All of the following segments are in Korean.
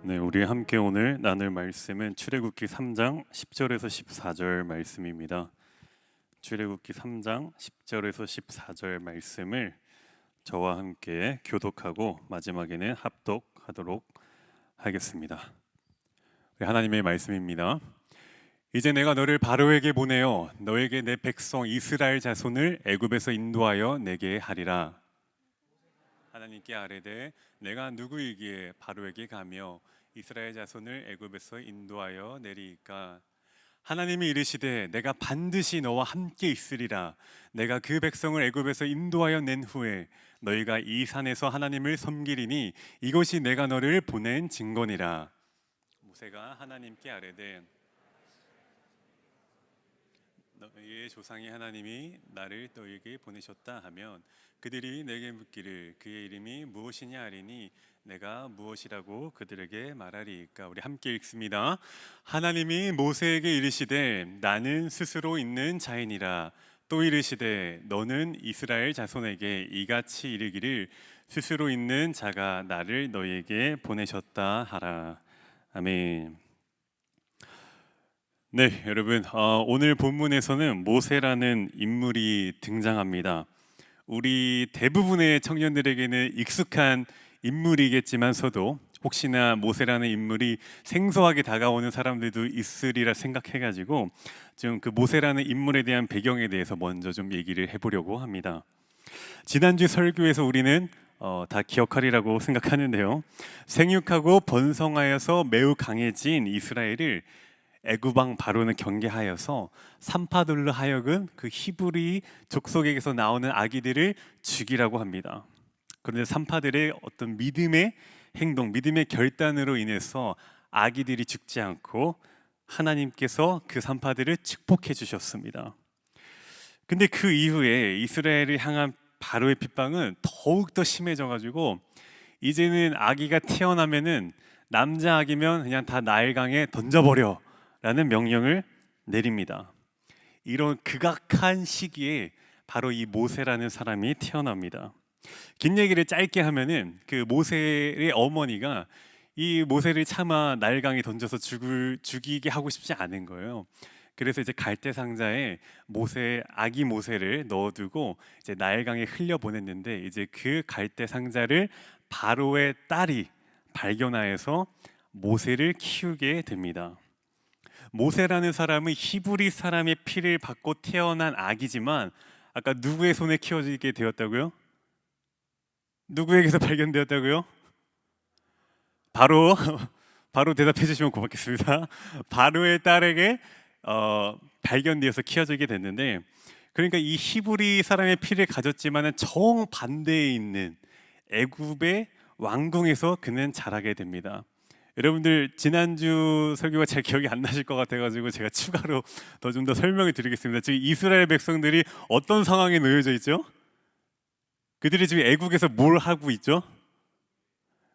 네, 우리 함께 오늘 나눌 말씀은 출애굽기 3장 10절에서 14절 말씀입니다. 출애굽기 3장 10절에서 14절 말씀을 저와 함께 교독하고 마지막에는 합독하도록 하겠습니다. 하나님의 말씀입니다. 이제 내가 너를 바로에게 보내어 너에게 내 백성 이스라엘 자손을 애굽에서 인도하여 내게 하리라. 하나님께 아뢰되 내가 누구이기에 바로에게 가며 이스라엘 자손을 애굽에서 인도하여 내리이까. 하나님이 이르시되 내가 반드시 너와 함께 있으리라. 내가 그 백성을 애굽에서 인도하여 낸 후에 너희가 이 산에서 하나님을 섬기리니 이것이 내가 너를 보낸 증거니라. 모세가 하나님께 아뢰되 너희의 조상의 하나님이 나를 너희에게 보내셨다 하면 그들이 내게 묻기를 그의 이름이 무엇이냐 하리니 내가 무엇이라고 그들에게 말하리이까. 우리 함께 읽습니다. 하나님이 모세에게 이르시되 나는 스스로 있는 자이니라. 또 이르시되 너는 이스라엘 자손에게 이같이 이르기를 스스로 있는 자가 나를 너희에게 보내셨다 하라. 아멘. 네, 여러분, 오늘 본문에서는 모세라는 인물이 등장합니다. 우리 대부분의 청년들에게는 익숙한 인물이겠지만서도 혹시나 모세라는 인물이 생소하게 다가오는 사람들도 있으리라 생각해가지고 좀 그 모세라는 인물에 대한 배경에 대해서 먼저 좀 얘기를 해보려고 합니다. 지난주 설교에서 우리는 다 기억하리라고 생각하는데요. 생육하고 번성하여서 매우 강해진 이스라엘을 애굽 왕 바로는 경계하여서 산파들로 하여금 그 히브리 족속에게서 나오는 아기들을 죽이라고 합니다. 그런데 산파들의 어떤 믿음의 행동, 믿음의 결단으로 인해서 아기들이 죽지 않고 하나님께서 그 산파들을 축복해 주셨습니다. 근데 그 이후에 이스라엘을 향한 바로의 핍박은 더욱더 심해져 가지고 이제는 아기가 태어나면은 남자 아기면 그냥 다 나일강에 던져버려 라는 명령을 내립니다. 이런 극악한 시기에 바로 이 모세라는 사람이 태어납니다. 긴 얘기를 짧게 하면은 그 모세의 어머니가 이 모세를 차마 나일강에 던져서 죽이게 하고 싶지 않은 거예요. 그래서 이제 갈대 상자에 아기 모세를 넣어두고 이제 나일강에 흘려 보냈는데 이제 그 갈대 상자를 바로의 딸이 발견하여서 모세를 키우게 됩니다. 모세라는 사람은 히브리 사람의 피를 받고 태어난 아기지만 아까 누구의 손에 키워지게 되었다고요? 누구에게서 발견되었다고요? 바로 대답해 주시면 고맙겠습니다. 바로의 딸에게 발견되어서 키워지게 됐는데, 그러니까 이 히브리 사람의 피를 가졌지만은 정반대에 있는 애굽의 왕궁에서 그는 자라게 됩니다. 여러분들 지난주 설교가 잘 기억이 안 나실 것 같아가지고 제가 추가로 좀 더 설명을 드리겠습니다. 지금 이스라엘 백성들이 어떤 상황에 놓여져 있죠? 그들이 지금 애국에서 뭘 하고 있죠?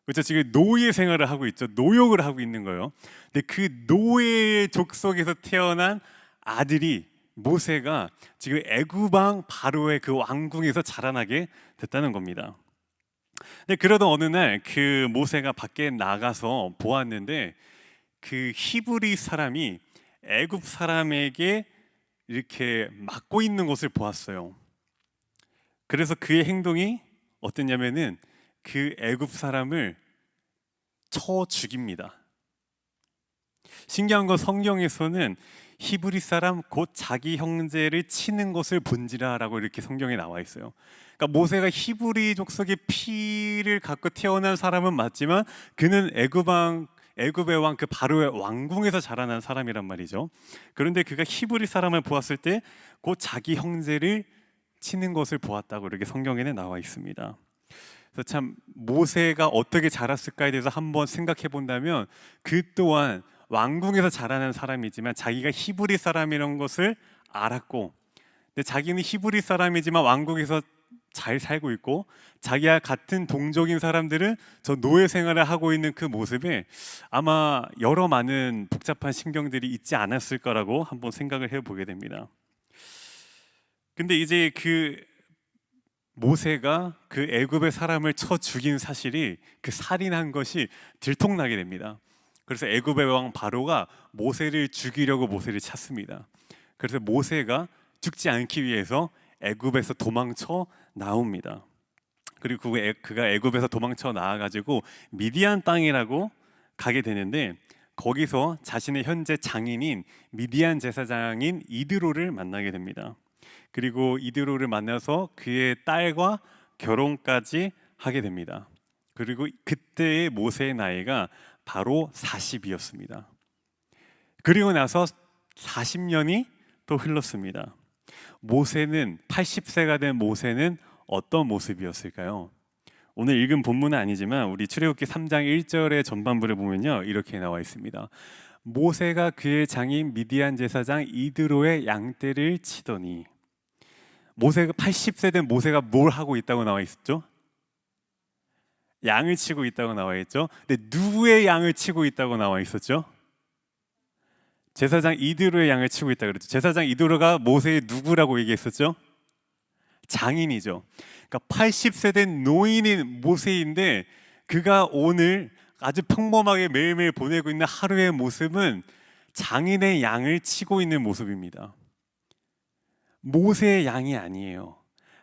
그렇죠? 지금 노예 생활을 하고 있죠. 노역을 하고 있는 거예요. 근데 그 노예 족속에서 태어난 아들이 모세가 지금 애굽 왕 바로의 그 왕궁에서 자라나게 됐다는 겁니다. 근데 그러던 어느 날 그 모세가 밖에 나가서 보았는데 그 히브리 사람이 애굽 사람에게 이렇게 맞고 있는 것을 보았어요. 그래서 그의 행동이 어땠냐면은 그 애굽 사람을 쳐 죽입니다. 신기한 건 성경에서는 히브리 사람 곧 자기 형제를 치는 것을 본지라라고 이렇게 성경에 나와 있어요. 그러니까 모세가 히브리 족속의 피를 갖고 태어난 사람은 맞지만 그는 애굽의 왕 그 바로의 왕궁에서 자라난 사람이란 말이죠. 그런데 그가 히브리 사람을 보았을 때 곧 자기 형제를 치는 것을 보았다고 이렇게 성경에는 나와 있습니다. 그래서 참 모세가 어떻게 자랐을까에 대해서 한번 생각해 본다면 그 또한 왕궁에서 자라는 사람이지만 자기가 히브리 사람이라는 것을 알았고, 근데 자기는 히브리 사람이지만 왕궁에서 잘 살고 있고 자기와 같은 동족인 사람들은 저 노예 생활을 하고 있는 그 모습에 아마 여러 많은 복잡한 심경들이 있지 않았을 거라고 한번 생각을 해보게 됩니다. 근데 이제 그 모세가 그 애굽의 사람을 쳐 죽인 사실이, 그 살인한 것이 들통나게 됩니다. 그래서 애굽의 왕 바로가 모세를 죽이려고 모세를 찾습니다. 그래서 모세가 죽지 않기 위해서 애굽에서 도망쳐 나옵니다. 그리고 그가 애굽에서 도망쳐 나와가지고 미디안 땅이라고 가게 되는데, 거기서 자신의 현재 장인인 미디안 제사장인 이드로를 만나게 됩니다. 그리고 이드로를 만나서 그의 딸과 결혼까지 하게 됩니다. 그리고 그때의 모세의 나이가 바로 40이었습니다. 그리고 나서 40년이 또 흘렀습니다. 모세는 80세가 된 모세는 어떤 모습이었을까요? 오늘 읽은 본문은 아니지만 우리 출애굽기 3장 1절의 전반부를 보면요, 이렇게 나와 있습니다. 모세가 그의 장인 미디안 제사장 이드로의 양떼를 치더니. 모세가 80세 된 모세가 뭘 하고 있다고 나와 있었죠? 양을 치고 있다고 나와 있죠. 근데 누구의 양을 치고 있다고 나와 있었죠? 제사장 이드로의 양을 치고 있다 그랬죠. 제사장 이드로가 모세의 누구라고 얘기했었죠? 장인이죠. 그러니까 80세 된 노인인 모세인데, 그가 오늘 아주 평범하게 매일매일 보내고 있는 하루의 모습은 장인의 양을 치고 있는 모습입니다. 모세의 양이 아니에요.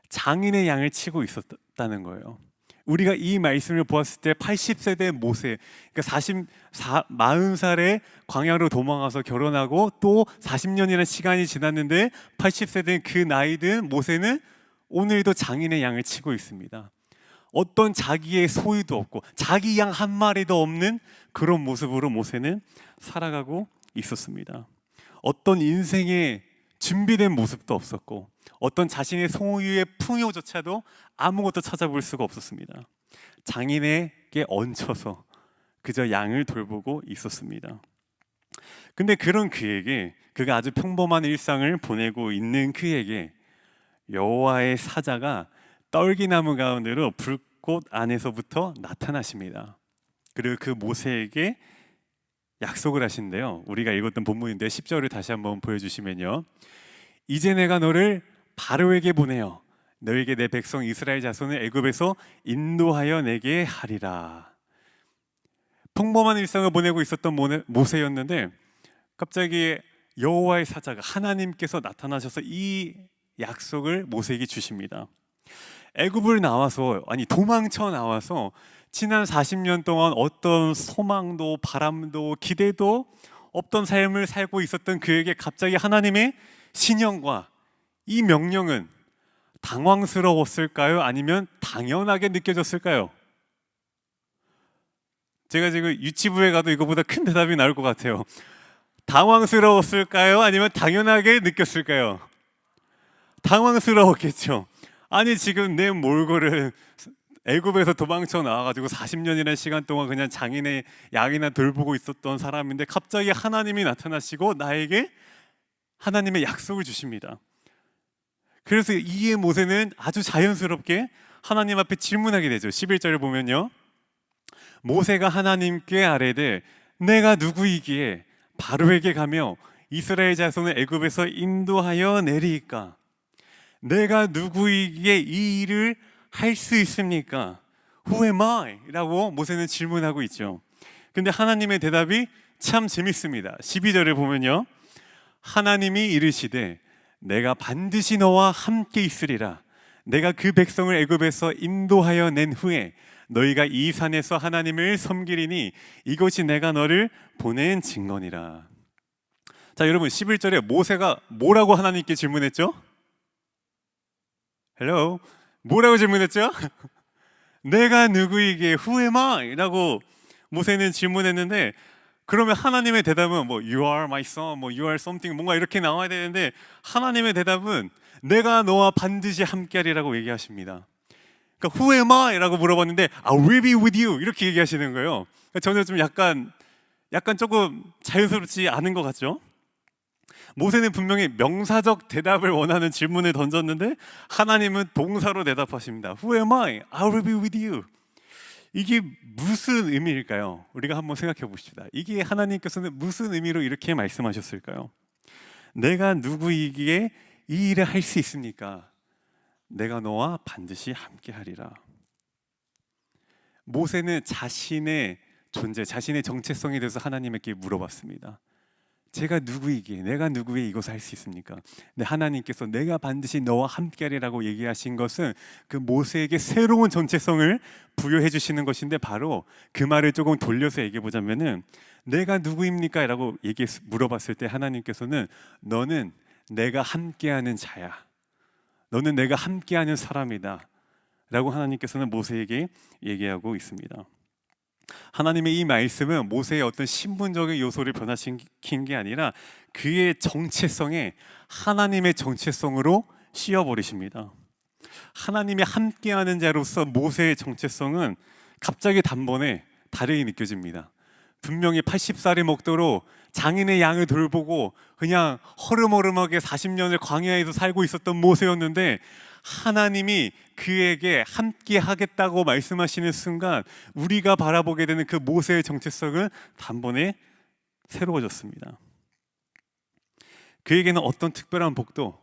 장인의 양을 치고 있었다는 거예요. 우리가 이 말씀을 보았을 때 80세 된 모세, 그러니까 40살에 광야로 도망가서 결혼하고 또 40년이라는 시간이 지났는데 80세 된 그 나이 든 모세는 오늘도 장인의 양을 치고 있습니다. 어떤 자기의 소유도 없고 자기 양 한 마리도 없는 그런 모습으로 모세는 살아가고 있었습니다. 어떤 인생의 준비된 모습도 없었고 어떤 자신의 소유의 풍요조차도 아무것도 찾아볼 수가 없었습니다. 장인에게 얹혀서 그저 양을 돌보고 있었습니다. 근데 그런 그에게, 그가 아주 평범한 일상을 보내고 있는 그에게 여호와의 사자가 떨기나무 가운데로 불꽃 안에서부터 나타나십니다. 그리고 그 모세에게 약속을 하신대요. 우리가 읽었던 본문인데 10절을 다시 한번 보여주시면요, 이제 내가 너를 바로에게 보내어 너에게 내 백성 이스라엘 자손을 애굽에서 인도하여 내게 하리라. 평범한 일상을 보내고 있었던 모세였는데 갑자기 여호와의 사자가, 하나님께서 나타나셔서 이 약속을 모세에게 주십니다. 애굽을 나와서, 아니 도망쳐 나와서 지난 40년 동안 어떤 소망도 바람도 기대도 없던 삶을 살고 있었던 그에게 갑자기 하나님의 신령과 이 명령은 당황스러웠을까요? 아니면 당연하게 느껴졌을까요? 제가 지금 유치부에 가도 이거보다 큰 대답이 나올 것 같아요. 당황스러웠을까요? 아니면 당연하게 느꼈을까요? 당황스러웠겠죠. 아니 지금 내 몰골을 애굽에서 도망쳐 나와가지고 40년이라는 시간 동안 그냥 장인의 양이나 돌보고 있었던 사람인데 갑자기 하나님이 나타나시고 나에게 하나님의 약속을 주십니다. 그래서 이에 모세는 아주 자연스럽게 하나님 앞에 질문하게 되죠. 11절을 보면요, 모세가 하나님께 아뢰되 내가 누구이기에 바로에게 가며 이스라엘 자손을 애굽에서 인도하여 내리이까? 내가 누구이기에 이 일을 할 수 있습니까? Who am I? 라고 모세는 질문하고 있죠. 근데 하나님의 대답이 참 재밌습니다. 12절을 보면요, 하나님이 이르시되 내가 반드시 너와 함께 있으리라. 내가 그 백성을 애굽에서 인도하여 낸 후에 너희가 이 산에서 하나님을 섬기리니 이것이 내가 너를 보낸 증거니라. 자, 여러분 11절에 모세가 뭐라고 하나님께 질문했죠? 헬로, 뭐라고 질문했죠? 내가 누구이기에 Who am I? 라고 모세는 질문했는데, 그러면 하나님의 대답은 뭐 You are my son, 뭐 You are something, 뭔가 이렇게 나와야 되는데 하나님의 대답은 내가 너와 반드시 함께하리라고 얘기하십니다. 그러니까 Who am I? 라고 물어봤는데 I will be with you 이렇게 얘기하시는 거예요. 그러니까 저는 좀 약간 조금 자연스럽지 않은 것 같죠? 모세는 분명히 명사적 대답을 원하는 질문을 던졌는데 하나님은 동사로 대답하십니다. Who am I? I will be with you. 이게 무슨 의미일까요? 우리가 한번 생각해 봅시다. 이게 하나님께서는 무슨 의미로 이렇게 말씀하셨을까요? 내가 누구이기에 이 일을 할 수 있습니까? 내가 너와 반드시 함께하리라. 모세는 자신의 존재, 자신의 정체성에 대해서 하나님께 물어봤습니다. 제가 누구이기에, 내가 누구에 이것을 할 수 있습니까? 근데 하나님께서 내가 반드시 너와 함께하리라고 얘기하신 것은 그 모세에게 새로운 정체성을 부여해 주시는 것인데, 바로 그 말을 조금 돌려서 얘기해 보자면은, 내가 누구입니까? 라고 물어봤을 때 하나님께서는 너는 내가 함께하는 자야, 너는 내가 함께하는 사람이다 라고 하나님께서는 모세에게 얘기하고 있습니다. 하나님의 이 말씀은 모세의 어떤 신분적인 요소를 변화시킨 게 아니라 그의 정체성에 하나님의 정체성으로 씌워버리십니다. 하나님이 함께하는 자로서 모세의 정체성은 갑자기 단번에 다르게 느껴집니다. 분명히 80살이 먹도록 장인의 양을 돌보고 그냥 허름허름하게 40년을 광야에서 살고 있었던 모세였는데, 하나님이 그에게 함께 하겠다고 말씀하시는 순간 우리가 바라보게 되는 그 모세의 정체성은 단번에 새로워졌습니다. 그에게는 어떤 특별한 복도,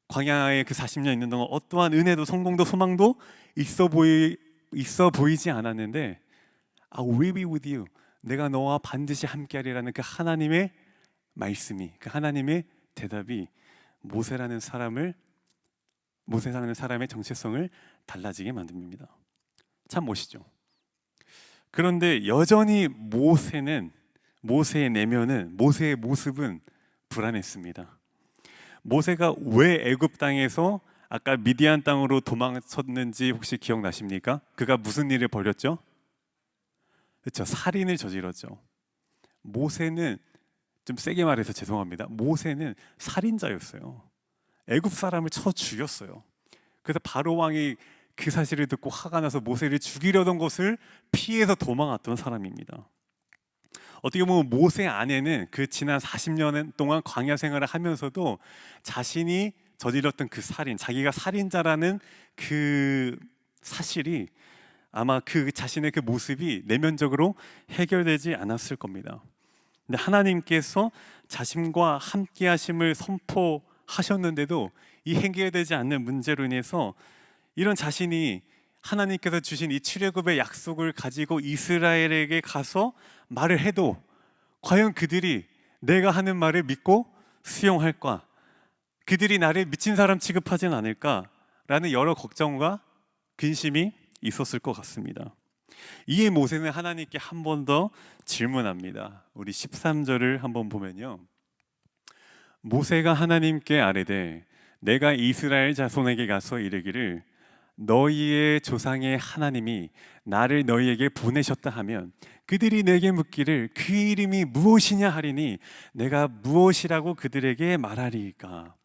광야에 그 40년 있는 동안 어떠한 은혜도 성공도 소망도 있어 보이지 않았는데, I will be with you, 내가 너와 반드시 함께하리라는 그 하나님의 말씀이, 그 하나님의 대답이 모세라는 사람의 정체성을 달라지게 만듭니다. 참 멋있죠. 그런데 여전히 모세의 내면은, 모세의 모습은 불안했습니다. 모세가 왜 애굽 땅에서 아까 미디안 땅으로 도망쳤는지 혹시 기억나십니까? 그가 무슨 일을 벌였죠? 그렇죠, 살인을 저질렀죠. 모세는, 좀 세게 말해서 죄송합니다, 모세는 살인자였어요. 애굽 사람을 쳐 죽였어요. 그래서 바로 왕이 그 사실을 듣고 화가 나서 모세를 죽이려던 것을 피해서 도망왔던 사람입니다. 어떻게 보면 모세 안에는 그 지난 40년 동안 광야 생활을 하면서도 자신이 저질렀던 그 살인, 자기가 살인자라는 그 사실이, 아마 그 자신의 그 모습이 내면적으로 해결되지 않았을 겁니다. 근데 하나님께서 자신과 함께 하심을 선포하셨는데도 이 해결되지 않는 문제로 인해서 이런 자신이 하나님께서 주신 이 출애굽의 약속을 가지고 이스라엘에게 가서 말을 해도 과연 그들이 내가 하는 말을 믿고 수용할까? 그들이 나를 미친 사람 취급하진 않을까라는 여러 걱정과 근심이 있었을 것 같습니다. 이에 모세는 하나님께 한 번 더 질문합니다. 우리 13절을 한번 보면요, 모세가 하나님께 아뢰되 내가 이스라엘 자손에게 가서 이르기를 너희의 조상의 하나님이 나를 너희에게 보내셨다 하면 그들이 내게 묻기를 그 이름이 무엇이냐 하리니 내가 무엇이라고 그들에게 말하리까?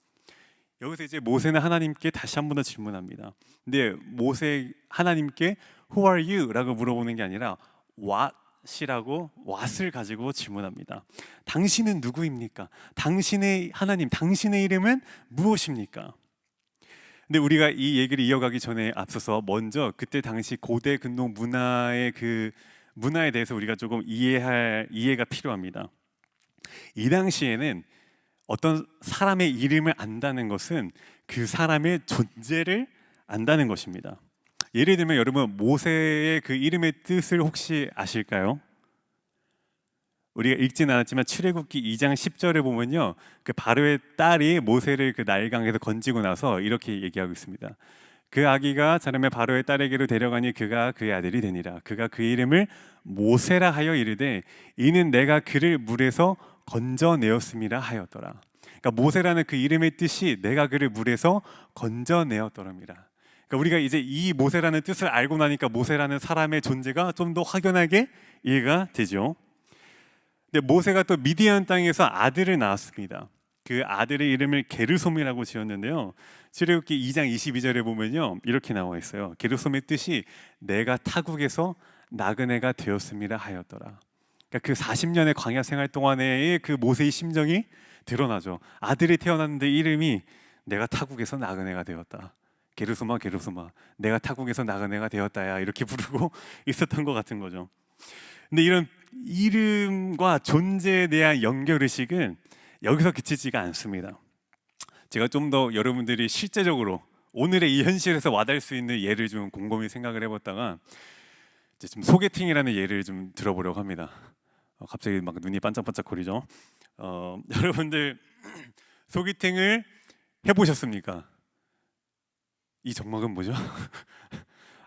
여기서 이제 모세는 하나님께 다시 한 번 더 질문합니다. 근데 모세 하나님께 Who are you? 라고 물어보는 게 아니라 what을 가지고 질문합니다. 당신은 누구입니까? 당신의 하나님, 당신의 이름은 무엇입니까? 근데 우리가 이 얘기를 이어가기 전에 앞서서 먼저 그때 당시 고대 근동 문화의 그 문화에 대해서 우리가 조금 이해가 필요합니다. 이 당시에는 어떤 사람의 이름을 안다는 것은 그 사람의 존재를 안다는 것입니다. 예를 들면 여러분, 모세의 그 이름의 뜻을 혹시 아실까요? 우리가 읽진 않았지만 출애굽기 2장 10절에 보면요, 그 바로의 딸이 모세를 그 나일강에서 건지고 나서 이렇게 얘기하고 있습니다. 그 아기가 자라매 바로의 딸에게로 데려가니 그가 그의 아들이 되니라. 그가 그 이름을 모세라 하여 이르되 이는 내가 그를 물에서 건져내었음이라 하였더라. 그러니까 모세라는 그 이름의 뜻이 내가 그를 물에서 건져내었더랍니다. 그러니까 우리가 이제 이 모세라는 뜻을 알고 나니까 모세라는 사람의 존재가 좀 더 확연하게 이해가 되죠. 근데 모세가 또 미디안 땅에서 아들을 낳았습니다. 그 아들의 이름을 게르솜이라고 지었는데요, 출애굽기 2장 22절에 보면요 이렇게 나와 있어요. 게르솜의 뜻이 내가 타국에서 나그네가 되었음이라 하였더라. 그러니까 그 40년의 광야 생활 동안의 그 모세의 심정이 드러나죠. 아들이 태어났는데 이름이 내가 타국에서 나그네가 되었다. 게르솜아 게르솜아 내가 타국에서 나그네가 되었다야, 이렇게 부르고 있었던 것 같은 거죠. 근데 이런 이름과 존재에 대한 연결의식은 여기서 그치지가 않습니다. 제가 좀 더 여러분들이 실제적으로 오늘의 이 현실에서 와닿을 수 있는 예를 좀 곰곰이 생각을 해봤다가 이제 좀 소개팅이라는 예를 좀 들어보려고 합니다. 갑자기 막 눈이 반짝반짝거리죠. 여러분들 소개팅을 해보셨습니까? 이 정막은 뭐죠?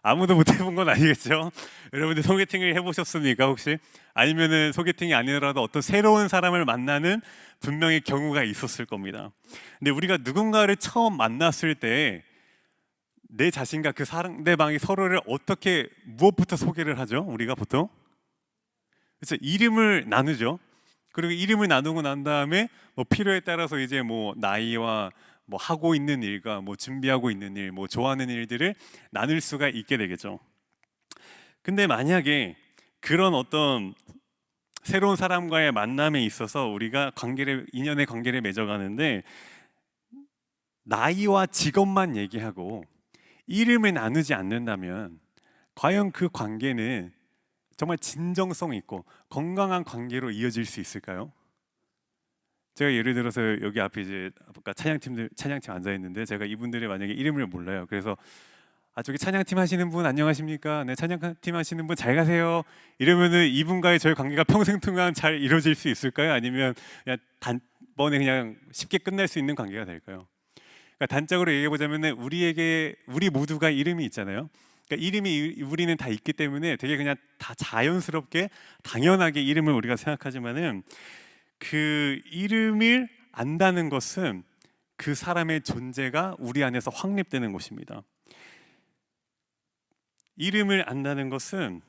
아무도 못 해본 건 아니겠죠? 여러분들 소개팅을 해보셨습니까 혹시? 아니면은 소개팅이 아니더라도 어떤 새로운 사람을 만나는 분명히 경우가 있었을 겁니다. 근데 우리가 누군가를 처음 만났을 때 내 자신과 그 상대방이 서로를 어떻게 무엇부터 소개를 하죠? 우리가 보통 그래서 이름을 나누죠. 그리고 이름을 나누고 난 다음에 뭐 필요에 따라서 이제 뭐 나이와 뭐 하고 있는 일과 뭐 준비하고 있는 일, 뭐 좋아하는 일들을 나눌 수가 있게 되겠죠. 근데 만약에 그런 어떤 새로운 사람과의 만남에 있어서 우리가 인연의 관계를 맺어가는데 나이와 직업만 얘기하고 이름을 나누지 않는다면 과연 그 관계는 정말 진정성 있고 건강한 관계로 이어질 수 있을까요? 제가 예를 들어서 여기 앞에 이제 아까 찬양팀 앉아 있는데 제가 이분들의 만약에 이름을 몰라요. 그래서 저기 찬양팀 하시는 분 안녕하십니까? 네, 찬양팀 하시는 분 잘 가세요. 이러면은 이분과의 저희 관계가 평생 동안 잘 이루어질 수 있을까요? 아니면 그냥 단번에 그냥 쉽게 끝날 수 있는 관계가 될까요? 그러니까 단적으로 얘기해 보자면은 우리 모두가 이름이 있잖아요. 그러니까 이름이 우리는 다 있기 때문에 되게 그냥 다 자연스럽게 당연하게 이름을 우리가 생각하지만은 그 이름을 안다는 것은 그 사람의 존재가 우리 안에서 확립되는 것입니다. 이름을 안다는 것은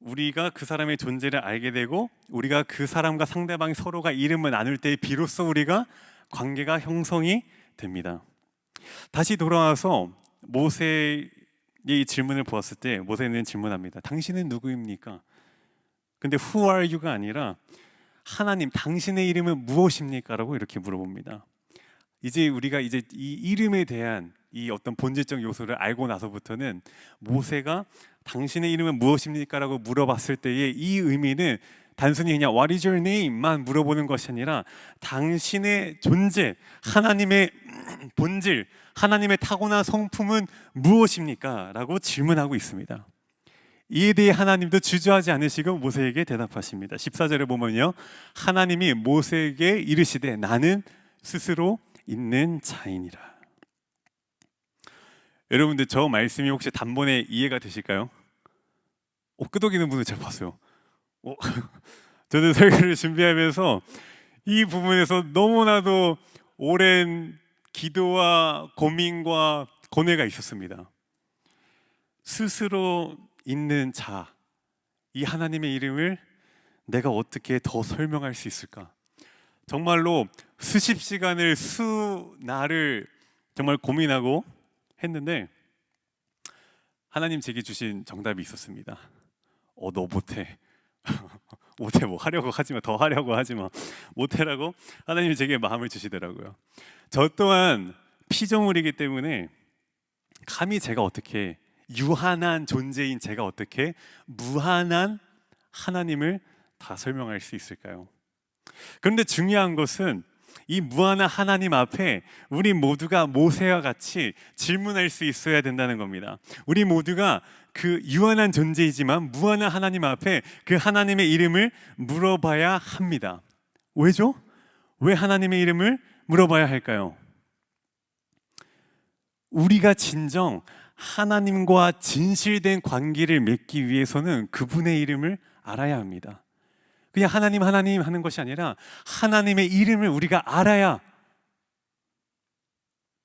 우리가 그 사람의 존재를 알게 되고 우리가 그 사람과 상대방이 서로가 이름을 나눌 때 비로소 우리가 관계가 형성이 됩니다. 다시 돌아와서 모세의 질문을 보았을 때 모세는 질문합니다. 당신은 누구입니까? 근데 who are you가 아니라 하나님 당신의 이름은 무엇입니까? 라고 이렇게 물어봅니다. 이제 우리가 이제 이 이름에 대한 이 어떤 본질적 요소를 알고 나서부터는 모세가 당신의 이름은 무엇입니까? 라고 물어봤을 때의 이 의미는 단순히 그냥 What is your name?만 물어보는 것이 아니라 당신의 존재, 하나님의 본질, 하나님의 타고난 성품은 무엇입니까? 라고 질문하고 있습니다. 이에 대해 하나님도 주저하지 않으시고 모세에게 대답하십니다. 14절에 보면요, 하나님이 모세에게 이르시되 나는 스스로 있는 자이니라. 여러분들 저 말씀이 혹시 단번에 이해가 되실까요? 끄덕이는 분을 제가 봤어요. 저도 설교를 준비하면서 이 부분에서 너무나도 오랜 기도와 고민과 고뇌가 있었습니다. 스스로 있는 자, 이 하나님의 이름을 내가 어떻게 더 설명할 수 있을까? 정말로 수십 시간을 수날을 정말 고민하고 했는데 하나님 제게 주신 정답이 있었습니다. 너 못해. 못해, 뭐 하려고 하지 마, 더 하려고 하지 마, 못해라고 하나님이 제게 마음을 주시더라고요. 저 또한 피조물이기 때문에 감히 제가 어떻게 유한한 존재인 제가 어떻게 무한한 하나님을 다 설명할 수 있을까요? 그런데 중요한 것은 이 무한한 하나님 앞에 우리 모두가 모세와 같이 질문할 수 있어야 된다는 겁니다. 우리 모두가 그 유한한 존재이지만 무한한 하나님 앞에 그 하나님의 이름을 물어봐야 합니다. 왜죠? 왜 하나님의 이름을 물어봐야 할까요? 우리가 진정 하나님과 진실된 관계를 맺기 위해서는 그분의 이름을 알아야 합니다. 그냥 하나님 하나님 하는 것이 아니라 하나님의 이름을 우리가 알아야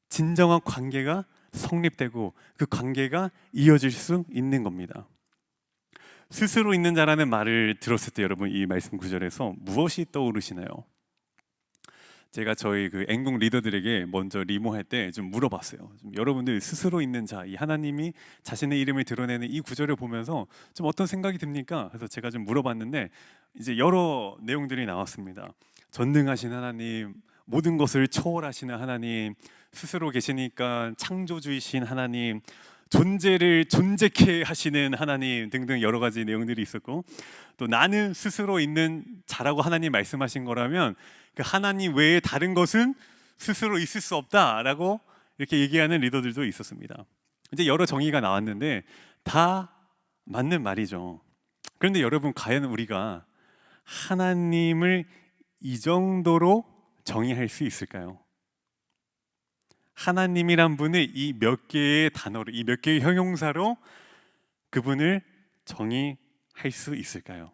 진정한 관계가 성립되고 그 관계가 이어질 수 있는 겁니다. 스스로 있는 자라는 말을 들었을 때 여러분 이 말씀 구절에서 무엇이 떠오르시나요? 제가 저희 그 앵국 리더들에게 먼저 리모할 때 좀 물어봤어요. 좀 여러분들 스스로 있는 자, 이 하나님이 자신의 이름을 드러내는 이 구절을 보면서 좀 어떤 생각이 듭니까? 그래서 제가 좀 물어봤는데 이제 여러 내용들이 나왔습니다. 전능하신 하나님, 모든 것을 초월하시는 하나님, 스스로 계시니까 창조주이신 하나님, 존재를 존재케 하시는 하나님 등등 여러 가지 내용들이 있었고, 또 나는 스스로 있는 자라고 하나님 말씀하신 거라면 그 하나님 외에 다른 것은 스스로 있을 수 없다라고 이렇게 얘기하는 리더들도 있었습니다. 이제 여러 정의가 나왔는데 다 맞는 말이죠. 그런데 여러분, 과연 우리가 하나님을 이 정도로 정의할 수 있을까요? 하나님이란 분을 이 몇 개의 단어로, 이 몇 개의 형용사로 그분을 정의할 수 있을까요?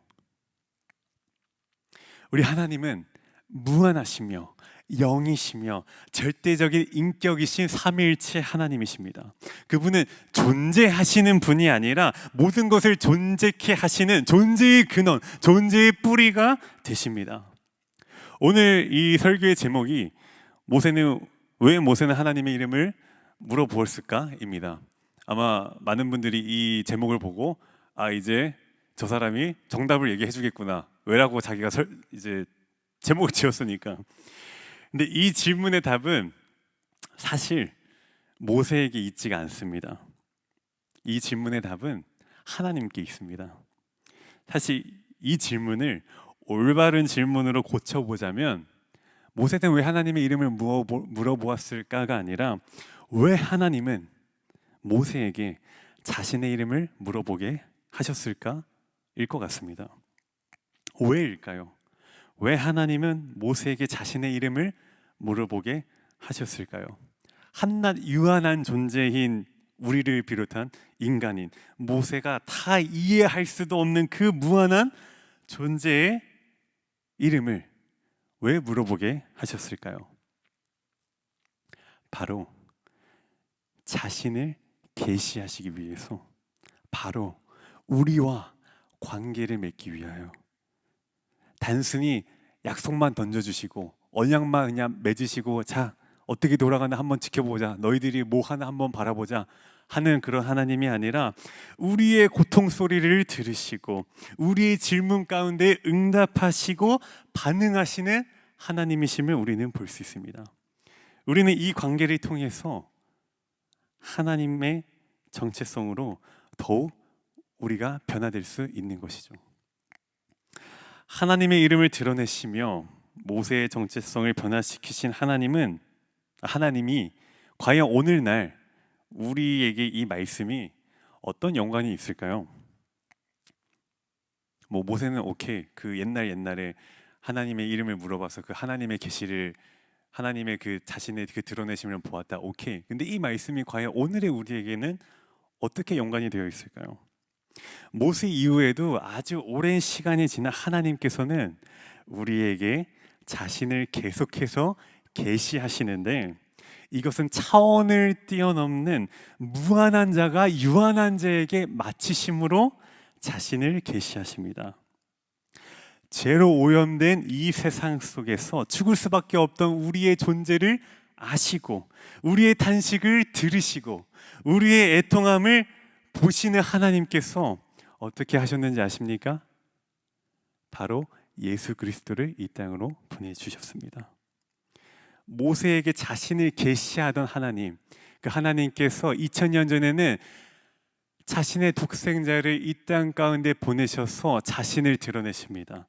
우리 하나님은 무한하시며 영이시며 절대적인 인격이신 삼위일체 하나님이십니다. 그분은 존재하시는 분이 아니라 모든 것을 존재케 하시는 존재의 근원, 존재의 뿌리가 되십니다. 오늘 이 설교의 제목이 왜 모세는 하나님의 이름을 물어보았을까입니다. 아마 많은 분들이 이 제목을 보고 이제 저 사람이 정답을 얘기해 주겠구나, 왜라고 자기가 이제 제목을 지었으니까. 근데 이 질문의 답은 사실 모세에게 있지가 않습니다. 이 질문의 답은 하나님께 있습니다. 사실 이 질문을 올바른 질문으로 고쳐보자면, 모세는 왜 하나님의 이름을 물어보았을까가 아니라 왜 하나님은 모세에게 자신의 이름을 물어보게 하셨을까일 것 같습니다. 왜일까요? 왜 하나님은 모세에게 자신의 이름을 물어보게 하셨을까요? 한낱 유한한 존재인 우리를 비롯한 인간인 모세가 다 이해할 수도 없는 그 무한한 존재의 이름을 왜 물어보게 하셨을까요? 바로 자신을 계시하시기 위해서, 바로 우리와 관계를 맺기 위하여. 단순히 약속만 던져주시고 언약만 그냥 맺으시고, 자 어떻게 돌아가나 한번 지켜보자, 너희들이 뭐 하나 한번 바라보자 하는 그런 하나님이 아니라 우리의 고통 소리를 들으시고 우리의 질문 가운데 응답하시고 반응하시는 하나님이심을 우리는 볼 수 있습니다. 우리는 이 관계를 통해서 하나님의 정체성으로 더욱 우리가 변화될 수 있는 것이죠. 하나님의 이름을 드러내시며 모세의 정체성을 변화시키신 하나님이 과연 오늘날 우리에게 이 말씀이 어떤 연관이 있을까요? 모세는 오케이, 그 옛날에 하나님의 이름을 물어봐서 그 하나님의 계시를, 하나님의 그 자신의 그 드러내심을 보았다, 오케이. 근데 이 말씀이 과연 오늘의 우리에게는 어떻게 연관이 되어 있을까요? 모세 이후에도 아주 오랜 시간이 지나 하나님께서는 우리에게 자신을 계속해서 계시하시는데, 이것은 차원을 뛰어넘는 무한한 자가 유한한 자에게 마치심으로 자신을 계시하십니다. 죄로 오염된 이 세상 속에서 죽을 수밖에 없던 우리의 존재를 아시고 우리의 탄식을 들으시고 우리의 애통함을 보시는 하나님께서 어떻게 하셨는지 아십니까? 바로 예수 그리스도를 이 땅으로 보내주셨습니다. 모세에게 자신을 계시하던 하나님, 그 하나님께서 2000년 전에는 자신의 독생자를 이 땅 가운데 보내셔서 자신을 드러내십니다.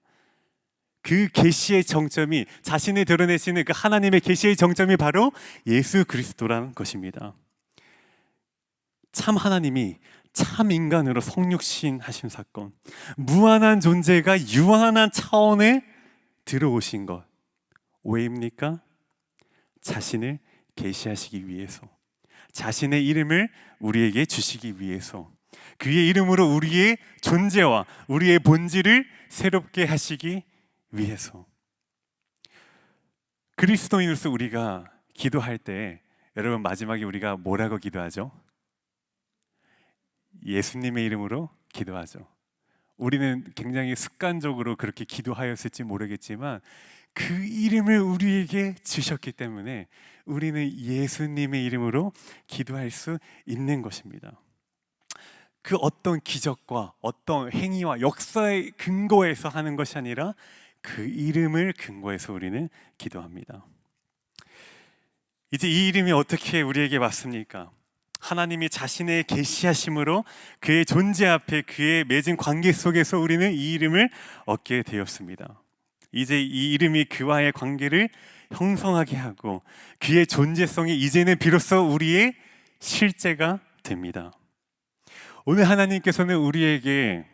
그 계시의 정점이, 자신을 드러내시는 그 하나님의 계시의 정점이 바로 예수 그리스도라는 것입니다. 참 하나님이 참 인간으로 성육신 하신 사건, 무한한 존재가 유한한 차원에 들어오신 것, 왜입니까? 자신을 계시하시기 위해서, 자신의 이름을 우리에게 주시기 위해서, 그의 이름으로 우리의 존재와 우리의 본질을 새롭게 하시기 위해서. 그리스도인으로서 우리가 기도할 때, 여러분 마지막에 우리가 뭐라고 기도하죠? 예수님의 이름으로 기도하죠. 우리는 굉장히 습관적으로 그렇게 기도하였을지 모르겠지만 그 이름을 우리에게 주셨기 때문에 우리는 예수님의 이름으로 기도할 수 있는 것입니다. 그 어떤 기적과 어떤 행위와 역사의 근거에서 하는 것이 아니라 그 이름을 근거해서 우리는 기도합니다. 이제 이 이름이 어떻게 우리에게 왔습니까? 하나님이 자신의 계시하심으로 그의 존재 앞에, 그의 맺은 관계 속에서 우리는 이 이름을 얻게 되었습니다. 이제 이 이름이 그와의 관계를 형성하게 하고 그의 존재성이 이제는 비로소 우리의 실제가 됩니다. 오늘 하나님께서는 우리에게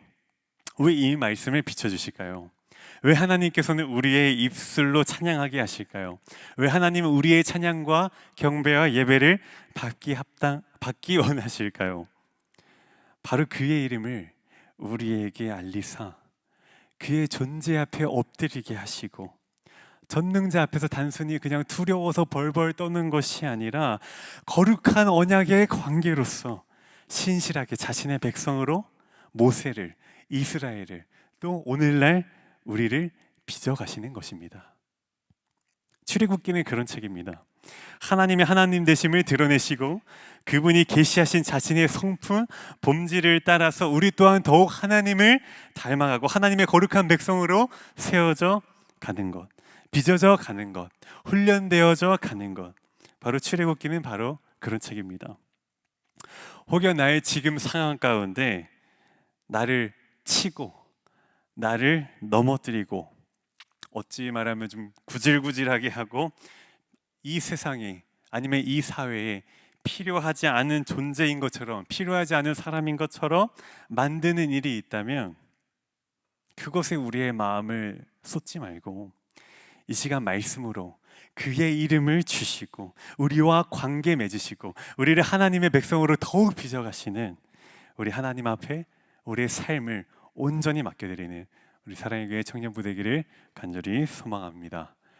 왜 이 말씀을 비춰주실까요? 왜 하나님께서는 우리의 입술로 찬양하게 하실까요? 왜 하나님은 우리의 찬양과 경배와 예배를 받기 원하실까요? 바로 그의 이름을 우리에게 알리사 그의 존재 앞에 엎드리게 하시고 전능자 앞에서 단순히 그냥 두려워서 벌벌 떠는 것이 아니라 거룩한 언약의 관계로서 신실하게 자신의 백성으로 모세를, 이스라엘을, 또 오늘날 우리를 빚어가시는 것입니다. 출애굽기는 그런 책입니다. 하나님의 하나님 되심을 드러내시고 그분이 계시하신 자신의 성품, 본질을 따라서 우리 또한 더욱 하나님을 닮아가고 하나님의 거룩한 백성으로 세워져 가는 것, 빚어져 가는 것, 훈련되어져 가는 것, 바로 출애굽기는 바로 그런 책입니다. 혹여 나의 지금 상황 가운데 나를 치고 나를 넘어뜨리고 어찌 말하면 좀 구질구질하게 하고 이 세상에 아니면 이 사회에 필요하지 않은 존재인 것처럼, 필요하지 않은 사람인 것처럼 만드는 일이 있다면 그것에 우리의 마음을 쏟지 말고 이 시간 말씀으로 그의 이름을 주시고 우리와 관계 맺으시고 우리를 하나님의 백성으로 더욱 빚어가시는 우리 하나님 앞에 우리의 삶을 온전히 맡겨드리는 우리 사랑의 교회 청년부 되기를 간절히 소망합니다.